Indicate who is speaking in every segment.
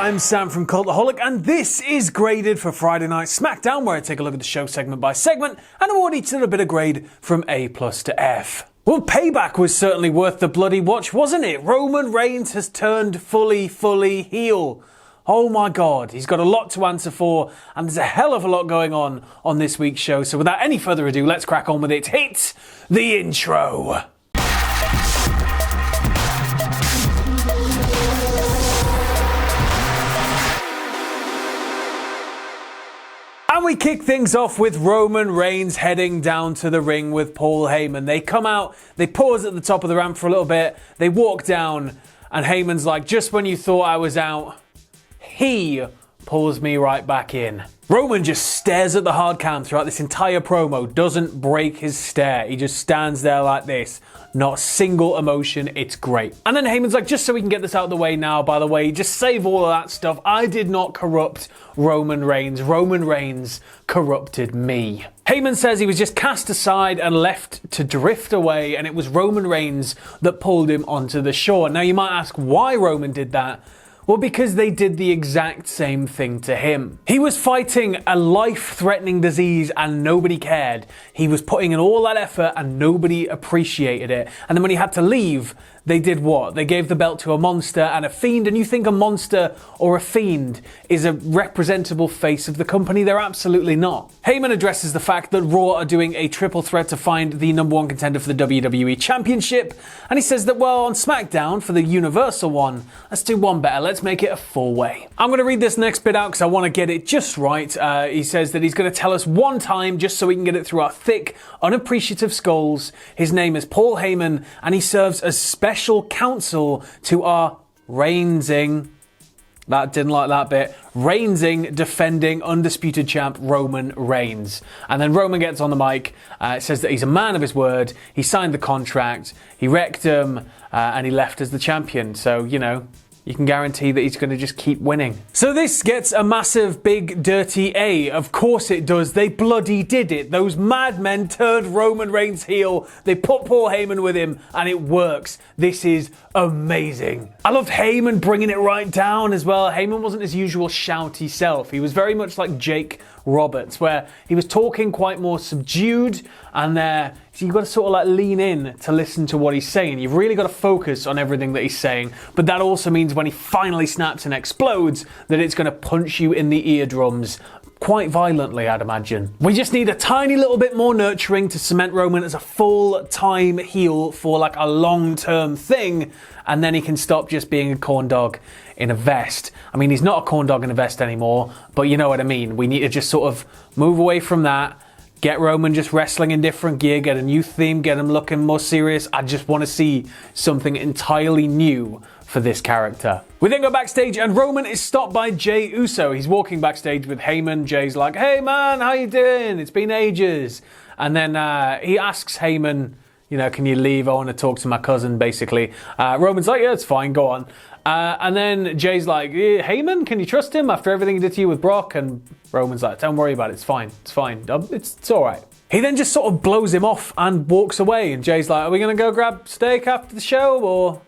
Speaker 1: I'm Sam from Cultaholic, and this is Graded for Friday Night SmackDown, where I take a look at the show segment by segment and award each little bit of grade from A+ to F. Well, Payback was certainly worth the bloody watch, wasn't it? Roman Reigns has turned fully heel. Oh my God, he's got a lot to answer for, and there's a hell of a lot going on this week's show. So without any further ado, let's crack on with it. Hit the intro. And we kick things off with Roman Reigns heading down to the ring with Paul Heyman. They come out, they pause at the top of the ramp for a little bit, they walk down, and Heyman's like, just when you thought I was out, he pulls me right back in. Roman just stares at the hard cam throughout this entire promo, doesn't break his stare. He just stands there like this. Not a single emotion, it's great. And then Heyman's like, just so we can get this out of the way now, by the way, just save all of that stuff. I did not corrupt Roman Reigns. Roman Reigns corrupted me. Heyman says he was just cast aside and left to drift away, and it was Roman Reigns that pulled him onto the shore. Now you might ask why Roman did that. Well, because they did the exact same thing to him. He was fighting a life-threatening disease and nobody cared. He was putting in all that effort and nobody appreciated it. And then when he had to leave, they did what? They gave the belt to a monster and a fiend, and you think a monster or a fiend is a representable face of the company? They're absolutely not. Heyman addresses the fact that Raw are doing a triple threat to find the #1 contender for the WWE Championship, and he says that, well, on SmackDown, for the Universal one, let's do one better, let's make it a four-way. I'm going to read this next bit out because I want to get it just right. He says that he's going to tell us one time just so we can get it through our thick, unappreciative skulls. His name is Paul Heyman, and he serves as special counsel to our reigning, that didn't like that bit, reigning, defending, undisputed champ Roman Reigns. And then Roman gets on the mic, says that he's a man of his word, he signed the contract, he wrecked him, and he left as the champion. So, you know, you can guarantee that he's going to just keep winning. So this gets a massive, big, dirty A. Of course it does. They bloody did it. Those madmen turned Roman Reigns heel. They put Paul Heyman with him, and it works. This is amazing. I loved Heyman bringing it right down as well. Heyman wasn't his usual shouty self. He was very much like Jake Roberts, where he was talking quite more subdued, and so you've got to sort of like lean in to listen to what he's saying. You've really got to focus on everything that he's saying, but that also means when he finally snaps and explodes, that it's going to punch you in the eardrums quite violently, I'd imagine. We just need a tiny little bit more nurturing to cement Roman as a full-time heel for like a long-term thing, and then he can stop just being a corn dog in a vest. I mean, he's not a corn dog in a vest anymore, but you know what I mean. We need to just sort of move away from that, get Roman just wrestling in different gear, get a new theme, get him looking more serious. I just want to see something entirely new for this character. We then go backstage and Roman is stopped by Jey Uso. He's walking backstage with Heyman. Jey's like, hey man, how you doing? It's been ages. And then he asks Heyman, you know, can you leave? I want to talk to my cousin, basically. Roman's like, yeah, it's fine, go on. And then Jey's like, Heyman, can you trust him after everything he did to you with Brock? And Roman's like, don't worry about it, it's fine, it's all right. He then just sort of blows him off and walks away. And Jey's like, are we going to go grab steak after the show, or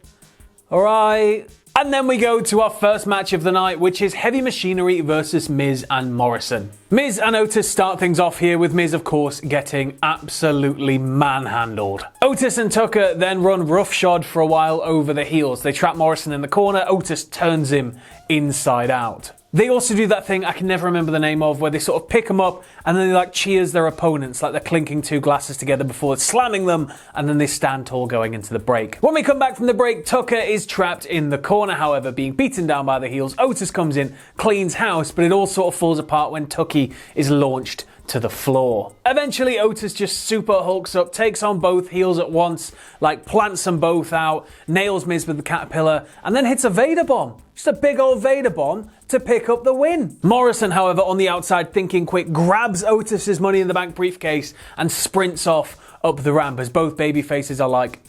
Speaker 1: all right? And then we go to our first match of the night, which is Heavy Machinery versus Miz and Morrison. Miz and Otis start things off here, with Miz, of course, getting absolutely manhandled. Otis and Tucker then run roughshod for a while over the heels. They trap Morrison in the corner. Otis turns him inside out. They also do that thing I can never remember the name of, where they sort of pick them up and then they like cheers their opponents, like they're clinking two glasses together before slamming them, and then they stand tall going into the break. When we come back from the break, Tucker is trapped in the corner, however, being beaten down by the heels. Otis comes in, cleans house, but it all sort of falls apart when Tucky is launched to the floor. Eventually, Otis just super hulks up, takes on both heels at once, like plants them both out, nails Miz with the caterpillar, and then hits a Vader bomb. Just a big old Vader bomb to pick up the win. Morrison, however, on the outside, thinking quick, grabs Otis's Money in the Bank briefcase and sprints off up the ramp as both baby faces are like,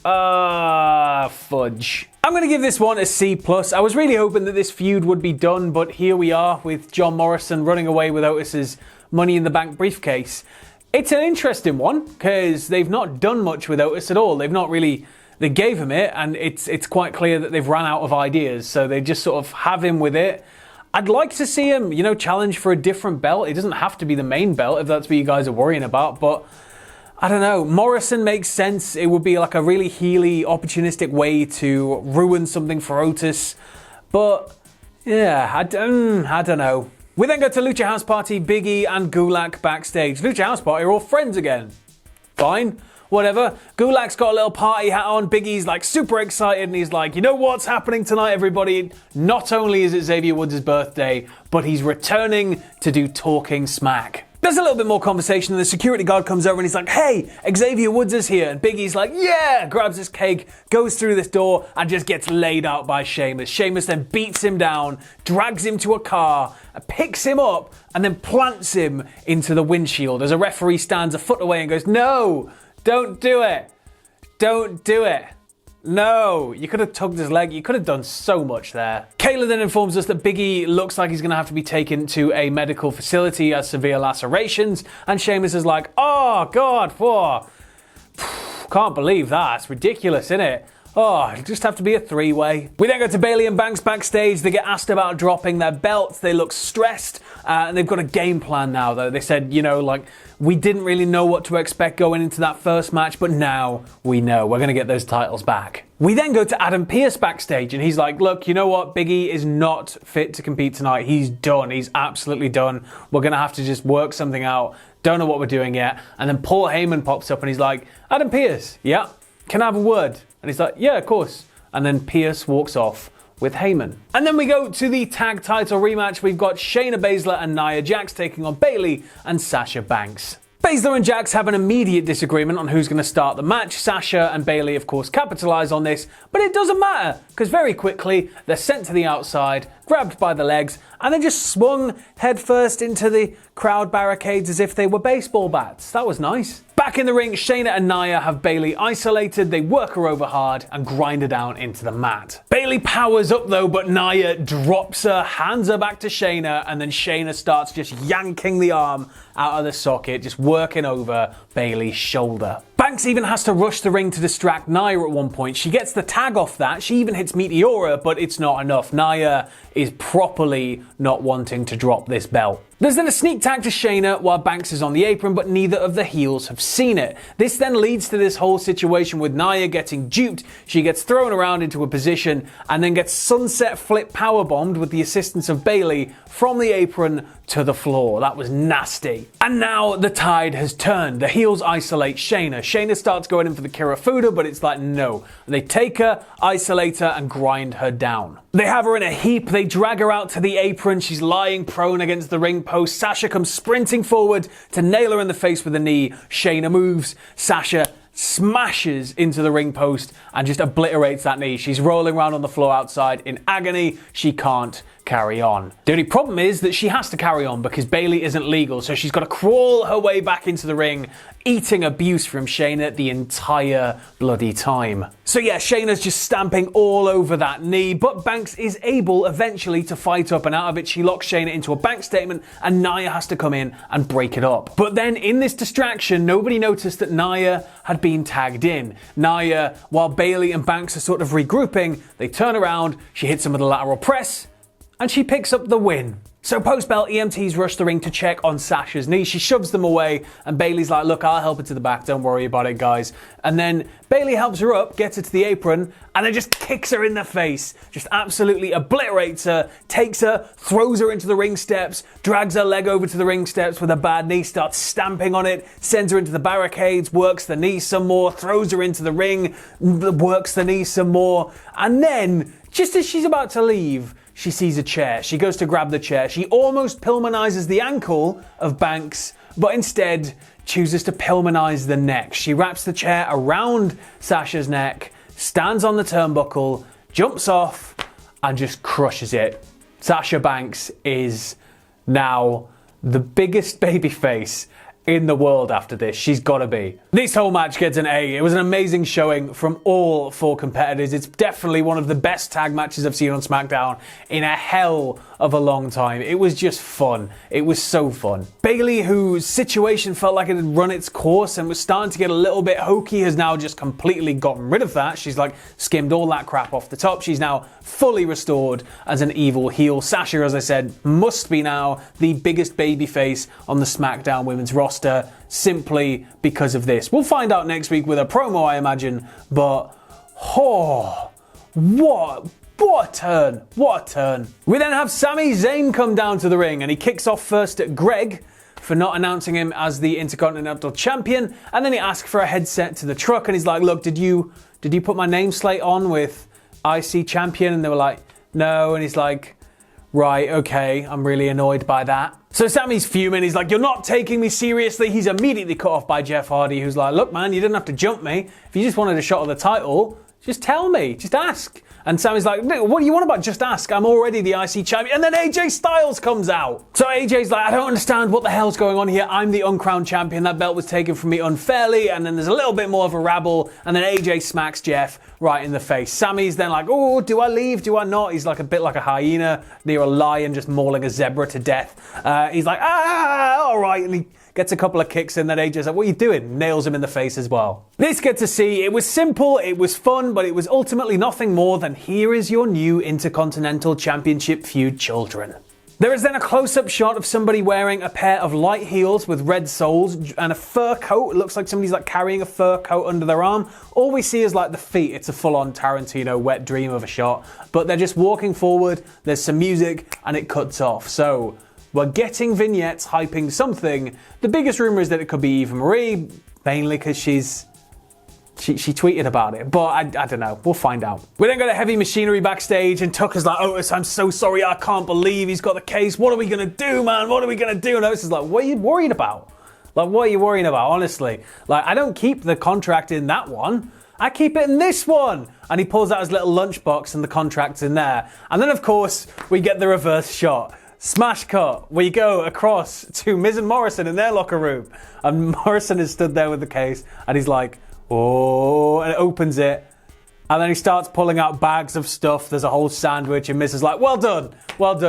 Speaker 1: fudge. I'm going to give this one a C+. I was really hoping that this feud would be done, but here we are with John Morrison running away with Otis's Money in the Bank briefcase. It's an interesting one because they've not done much with Otis at all. They gave him it, and it's quite clear that they've run out of ideas, so they just sort of have him with it. I'd like to see him, challenge for a different belt. It doesn't have to be the main belt if that's what you guys are worrying about, but I don't know. Morrison makes sense. It would be like a really heely, opportunistic way to ruin something for Otis. But yeah, I don't know. We then go to Lucha House Party, Big E and Gulak backstage. Lucha House Party are all friends again. Fine, whatever. Gulak's got a little party hat on. Big E's like super excited and he's like, you know what's happening tonight, everybody? Not only is it Xavier Woods' birthday, but he's returning to do Talking Smack. There's a little bit more conversation and the security guard comes over and he's like, hey, Xavier Woods is here. And Big E's like, yeah, grabs his cake, goes through this door and just gets laid out by Sheamus. Sheamus then beats him down, drags him to a car, picks him up and then plants him into the windshield as a referee stands a foot away and goes, no, don't do it. Don't do it. No, you could have tugged his leg. You could have done so much there. Kayla then informs us that Big E looks like he's going to have to be taken to a medical facility as severe lacerations. And Sheamus is like, oh, God, whoa. Can't believe that. It's ridiculous, isn't it? Oh, it'll just have to be a three-way. We then go to Bayley and Banks backstage. They get asked about dropping their belts. They look stressed. And they've got a game plan now, though. They said, we didn't really know what to expect going into that first match, but now we know. We're going to get those titles back. We then go to Adam Pearce backstage, and he's like, look, you know what? Big E is not fit to compete tonight. He's done. He's absolutely done. We're going to have to just work something out. Don't know what we're doing yet. And then Paul Heyman pops up, and he's like, Adam Pearce, yeah, can I have a word? And he's like, yeah, of course. And then Pearce walks off with Heyman. And then we go to the tag title rematch. We've got Shayna Baszler and Nia Jax taking on Bayley and Sasha Banks. Baszler and Jax have an immediate disagreement on who's going to start the match. Sasha and Bayley, of course, capitalize on this, but it doesn't matter because very quickly they're sent to the outside, grabbed by the legs, and then just swung headfirst into the crowd barricades as if they were baseball bats. That was nice. Back in the ring, Shayna and Nia have Bayley isolated. They work her over hard and grind her down into the mat. Bayley powers up though, but Nia drops her, hands her back to Shayna, and then Shayna starts just yanking the arm out of the socket, just working over Bayley's shoulder. Banks even has to rush the ring to distract Nia at one point. She gets the tag off that. She even hits Meteora, but it's not enough. Nia is properly not wanting to drop this belt. There's then a sneak tag to Shayna while Banks is on the apron, but neither of the heels have seen it. This then leads to this whole situation with Nia getting duped. She gets thrown around into a position and then gets sunset flip powerbombed with the assistance of Bayley from the apron to the floor. That was nasty. And now the tide has turned. The heels isolate Shayna. Shayna starts going in for the Kirifuda, but it's like, no. They take her, isolate her, and grind her down. They have her in a heap. They drag her out to the apron. She's lying prone against the ring post. Sasha comes sprinting forward to nail her in the face with a knee. Shayna moves. Sasha smashes into the ring post and just obliterates that knee. She's rolling around on the floor outside in agony. She can't carry on. The only problem is that she has to carry on because Bayley isn't legal, so she's got to crawl her way back into the ring, eating abuse from Shayna the entire bloody time. So yeah, Shayna's just stamping all over that knee, but Banks is able eventually to fight up and out of it. She locks Shayna into a bank statement and Nia has to come in and break it up. But then in this distraction, nobody noticed that Nia had been tagged in. Nia, while Bayley and Banks are sort of regrouping, they turn around, she hits him with a lateral press, and she picks up the win. So post-belt, EMTs rush the ring to check on Sasha's knee. She shoves them away, and Bayley's like, look, I'll help her to the back. Don't worry about it, guys. And then Bayley helps her up, gets her to the apron, and then just kicks her in the face. Just absolutely obliterates her, takes her, throws her into the ring steps, drags her leg over to the ring steps with a bad knee, starts stamping on it, sends her into the barricades, works the knee some more, throws her into the ring, works the knee some more. And then, just as she's about to leave, she sees a chair. She goes to grab the chair. She almost Pillmanizes the ankle of Banks, but instead chooses to Pillmanize the neck. She wraps the chair around Sasha's neck, stands on the turnbuckle, jumps off, and just crushes it. Sasha Banks is now the biggest babyface in the world after this. She's gotta be. This whole match gets an A. It was an amazing showing from all 4 competitors. It's definitely one of the best tag matches I've seen on SmackDown in a hell of a long time. It was just fun. It was so fun. Bayley, whose situation felt like it had run its course and was starting to get a little bit hokey, has now just completely gotten rid of that. She's like skimmed all that crap off the top. She's now fully restored as an evil heel. Sasha, as I said, must be now the biggest babyface on the SmackDown women's roster simply because of this. We'll find out next week with a promo, I imagine, but what a turn. What a turn. We then have Sami Zayn come down to the ring, and he kicks off first at Greg for not announcing him as the Intercontinental Champion, and then he asks for a headset to the truck, and he's like, look, did you put my name slate on with IC Champion? And they were like, no, and he's like, right, okay, I'm really annoyed by that. So Sami's fuming, he's like, you're not taking me seriously. He's immediately cut off by Jeff Hardy, who's like, look man, you didn't have to jump me. If you just wanted a shot of the title, just tell me, just ask. And Sami's like, what do you want about just ask? I'm already the IC champion. And then AJ Styles comes out. So AJ's like, I don't understand what the hell's going on here. I'm the uncrowned champion. That belt was taken from me unfairly. And then there's a little bit more of a rabble. And then AJ smacks Jeff right in the face. Sami's then like, oh, do I leave? Do I not? He's like a bit like a hyena near a lion just mauling a zebra to death. He's like, all right. And he gets a couple of kicks in, then AJ's like, what are you doing? Nails him in the face as well. This get to see, it was simple, it was fun, but it was ultimately nothing more than here is your new Intercontinental Championship feud children. There is then a close-up shot of somebody wearing a pair of light heels with red soles and a fur coat. It looks like somebody's like carrying a fur coat under their arm. All we see is like the feet. It's a full-on Tarantino wet dream of a shot. But they're just walking forward, there's some music, and it cuts off. So we're getting vignettes hyping something. The biggest rumor is that it could be Eva Marie, mainly because she tweeted about it, but I don't know. We'll find out. We then got a heavy machinery backstage, and Tucker's like, Otis, I'm so sorry. I can't believe he's got the case. What are we going to do, man? What are we going to do? And Otis is like, what are you worried about? Like, what are you worrying about, honestly? Like, I don't keep the contract in that one. I keep it in this one. And he pulls out his little lunchbox, and the contract's in there. And then, of course, we get the reverse shot. Smash cut. We go across to Miz and Morrison in their locker room. And Morrison is stood there with the case, and he's like, oh, and it opens it. And then he starts pulling out bags of stuff. There's a whole sandwich, and Miz is like, well done,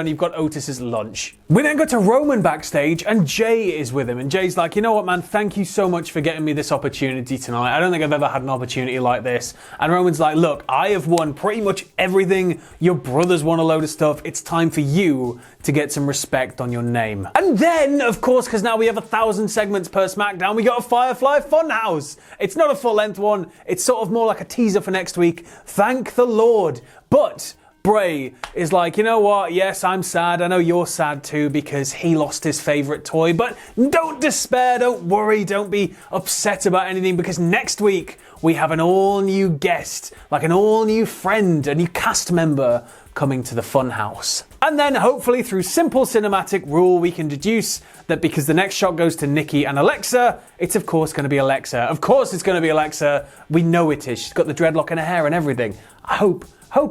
Speaker 1: you've got Otis's lunch. We then go to Roman backstage, and Jey is with him. And Jey's like, you know what, man, thank you so much for getting me this opportunity tonight. I don't think I've ever had an opportunity like this. And Roman's like, look, I have won pretty much everything. Your brothers won a load of stuff. It's time for you to get some respect on your name. And then, of course, because now we have 1,000 segments per SmackDown, we got a Firefly Funhouse. It's not a full-length one. It's sort of more like a teaser for next week. Thank the Lord. But Bray is like, you know what? Yes, I'm sad. I know you're sad too because he lost his favorite toy. But don't despair. Don't worry. Don't be upset about anything because next week we have an all-new guest, like an all-new friend, a new cast member coming to the Funhouse. And then hopefully through simple cinematic rule we can deduce that because the next shot goes to Nikki and Alexa, it's of course going to be Alexa. Of course it's going to be Alexa. We know it is. She's got the dreadlock in her hair and everything. I hope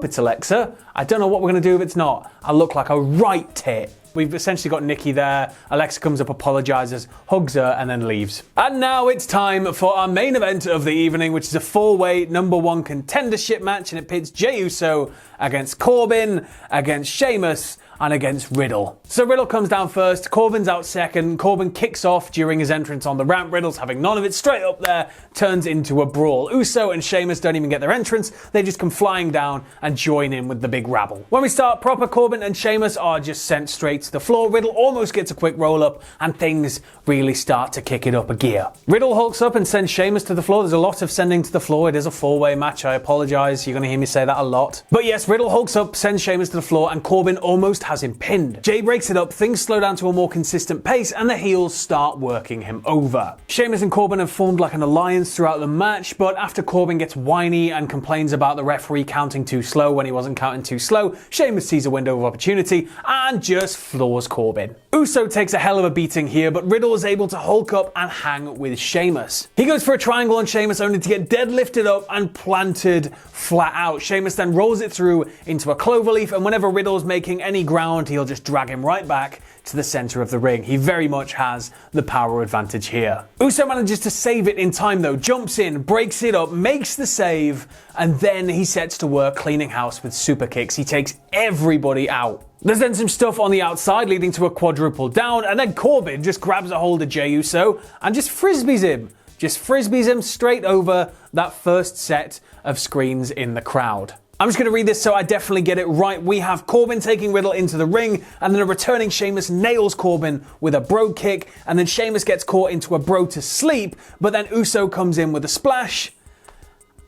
Speaker 1: it's Alexa. I don't know what we're going to do if it's not. I look like a right tit. We've essentially got Nikki there. Alexa comes up, apologizes, hugs her, and then leaves. And now it's time for our main event of the evening, which is a 4-way #1 contendership match, and it pits Jey Uso against Corbin, against Sheamus, and against Riddle. So Riddle comes down first, Corbin's out second, Corbin kicks off during his entrance on the ramp, Riddle's having none of it, straight up there, turns into a brawl. Uso and Sheamus don't even get their entrance, they just come flying down and join in with the big rabble. When we start proper, Corbin and Sheamus are just sent straight to the floor, Riddle almost gets a quick roll up, and things really start to kick it up a gear. Riddle hulks up and sends Sheamus to the floor, there's a lot of sending to the floor, it is a 4-way match, I apologise, you're going to hear me say that a lot. But yes, Riddle hulks up, sends Sheamus to the floor, and Corbin almost has him pinned. Jey breaks it up, things slow down to a more consistent pace, and the heels start working him over. Sheamus and Corbin have formed like an alliance throughout the match, but after Corbin gets whiny and complains about the referee counting too slow when he wasn't counting too slow, Sheamus sees a window of opportunity and just floors Corbin. Uso takes a hell of a beating here, but Riddle is able to hulk up and hang with Sheamus. He goes for a triangle on Sheamus, only to get deadlifted up and planted flat out. Sheamus then rolls it through into a cloverleaf, and whenever Riddle's making any ground, he'll just drag him right back to the center of the ring. He very much has the power advantage here. Uso manages to save it in time though, jumps in, breaks it up, makes the save, and then he sets to work cleaning house with super kicks. He takes everybody out. There's then some stuff on the outside leading to a quadruple down, and then Corbin just grabs a hold of Jey Uso and just frisbees him. Just frisbees him straight over that first set of screens in the crowd. I'm just going to read this so I definitely get it right. We have Corbin taking Riddle into the ring, and then a returning Sheamus nails Corbin with a bro kick, and then Sheamus gets caught into a bro to sleep, but then Uso comes in with a splash,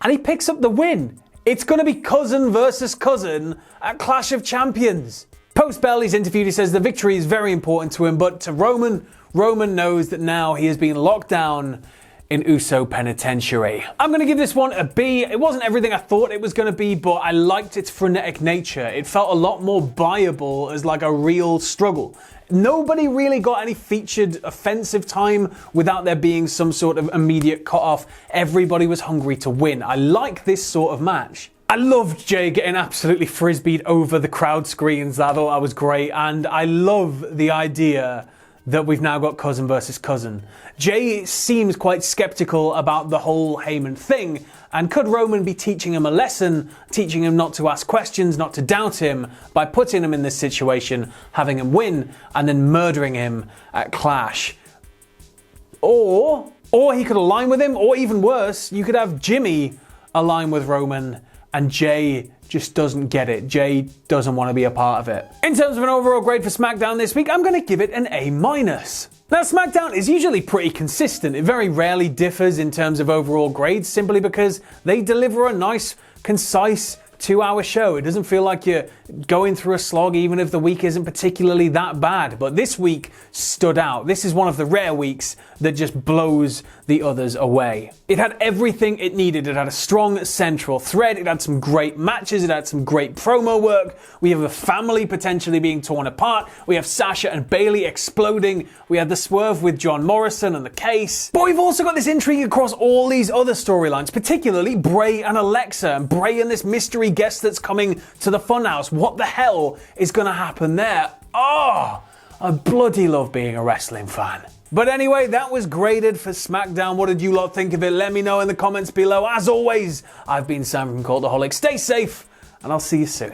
Speaker 1: and he picks up the win. It's going to be cousin versus cousin at Clash of Champions. Post Bayley's interview, he says the victory is very important to him, but to Roman knows that now he has been locked down in Uso Penitentiary. I'm going to give this one a B. It wasn't everything I thought it was going to be, but I liked its frenetic nature. It felt a lot more viable as like a real struggle. Nobody really got any featured offensive time without there being some sort of immediate cut-off. Everybody was hungry to win. I like this sort of match. I loved Jey getting absolutely frisbeed over the crowd screens. I thought that was great, and I love the idea that we've now got cousin versus cousin. Jey seems quite skeptical about the whole Heyman thing, and could Roman be teaching him a lesson, teaching him not to ask questions, not to doubt him, by putting him in this situation, having him win, and then murdering him at Clash? Or he could align with him, or even worse, you could have Jimmy align with Roman, and Jey just doesn't get it. Jey doesn't want to be a part of it. In terms of an overall grade for SmackDown this week, I'm going to give it an A-. Now, SmackDown is usually pretty consistent. It very rarely differs in terms of overall grades, simply because they deliver a nice, concise 2-hour show. It doesn't feel like you're going through a slog, even if the week isn't particularly that bad. But this week stood out. This is one of the rare weeks that just blows the others away. It had everything it needed. It had a strong central thread. It had some great matches. It had some great promo work. We have a family potentially being torn apart. We have Sasha and Bayley exploding. We had the swerve with John Morrison and the case. But we've also got this intrigue across all these other storylines, particularly Bray and Alexa, and Bray and this mystery guest that's coming to the Funhouse. What the hell is going to happen there? Oh, I bloody love being a wrestling fan. But anyway, that was graded for SmackDown. What did you lot think of it? Let me know in the comments below. As always, I've been Sam from Cultaholic. Stay safe, and I'll see you soon.